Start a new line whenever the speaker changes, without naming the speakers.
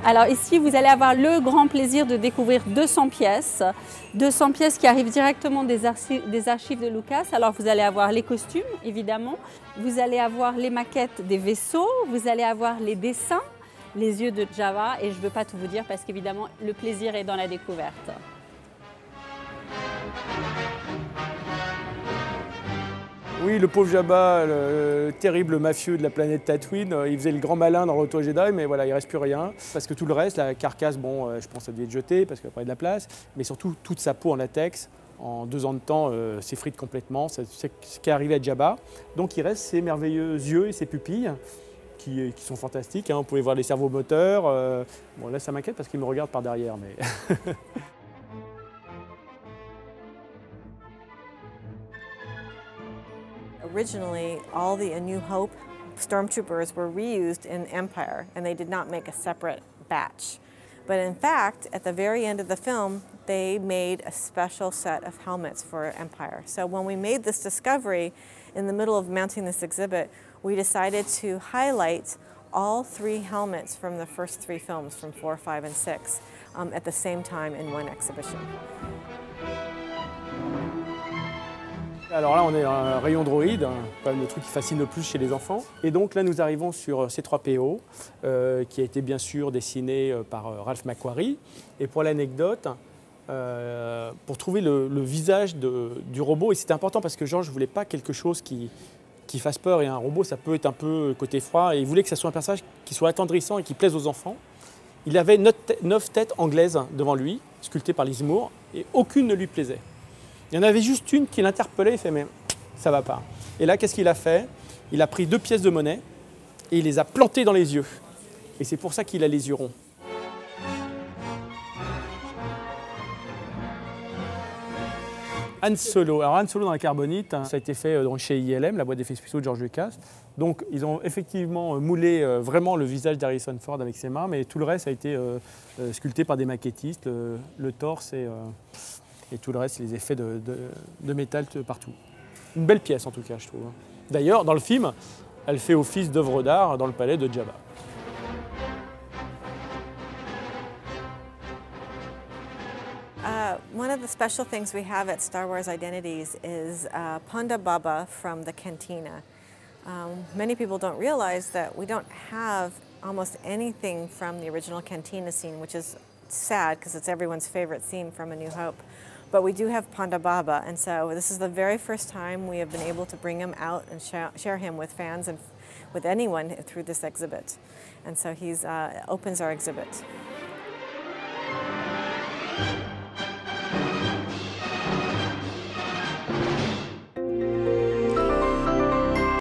Alors ici, vous allez avoir le grand plaisir de découvrir 200 pièces qui arrivent directement des archives de Lucas. Alors vous allez avoir les costumes, évidemment, vous allez avoir les maquettes des vaisseaux, vous allez avoir les dessins, les yeux de Jabba, et je ne veux pas tout vous dire parce qu'évidemment, le plaisir est dans la découverte.
Oui, le pauvre Jabba, le terrible mafieux de la planète Tatooine, il faisait le grand malin dans Retour Jedi, mais voilà, il ne reste plus rien. Parce que tout le reste, la carcasse, bon, je pense que ça devait être jeté parce qu'il n'y a pas de la place, mais surtout toute sa peau en latex, en 2 ans de temps, s'effrite complètement. C'est ce qui est arrivé à Jabba. Donc il reste ses merveilleux yeux et ses pupilles qui sont fantastiques. Hein. Vous pouvez voir les cerveaux moteurs. Bon, là, ça m'inquiète parce qu'il me regarde par derrière. Mais
Originally, all the A New Hope stormtroopers were reused in Empire, and they did not make a separate batch. But in fact, at the very end of the film, they made a special set of helmets for Empire. So when we made this discovery, in the middle of mounting this exhibit, we decided to highlight all 3 helmets from the first 3 films, from 4, 5, and 6, at the same time in one exhibition.
Alors là, on est un rayon droïde, quand même le truc qui fascine le plus chez les enfants. Et donc là, nous arrivons sur C3PO, qui a été bien sûr dessiné par Ralph McQuarrie. Et pour l'anecdote, pour trouver le visage du robot, et c'était important parce que George ne voulait pas quelque chose qui fasse peur, et un robot, ça peut être un peu côté froid, et il voulait que ça soit un personnage qui soit attendrissant et qui plaise aux enfants. Il avait 9 têtes anglaises devant lui, sculptées par Liz Moore, et aucune ne lui plaisait. Il y en avait juste une qui l'interpellait, il fait mais ça va pas. Et là, qu'est-ce qu'il a fait? Il a pris 2 pièces de monnaie et il les a plantées dans les yeux. Et c'est pour ça qu'il a les yeux ronds. Han Solo. Alors Han Solo dans la carbonite, ça a été fait chez ILM, la boîte d'effets spéciaux de George Lucas. Donc ils ont effectivement moulé vraiment le visage d'Harrison Ford avec ses mains, mais tout le reste a été sculpté par des maquettistes, le torse et tout le reste, les effets de métal partout. Une belle pièce en tout cas, je trouve. D'ailleurs, dans le film, elle fait office d'œuvre d'art dans le palais de Jabba.
One of the special things we have at Star Wars Identities is Ponda Baba from the Cantina. Many people don't realize that we don't have almost anything from the original Cantina scene, which is sad because it's everyone's favorite scene from A New Hope. But we do have Ponda Baba, and so this is the very first time we have been able to bring him out and share him with fans and with anyone through this exhibit. And so he opens our exhibit.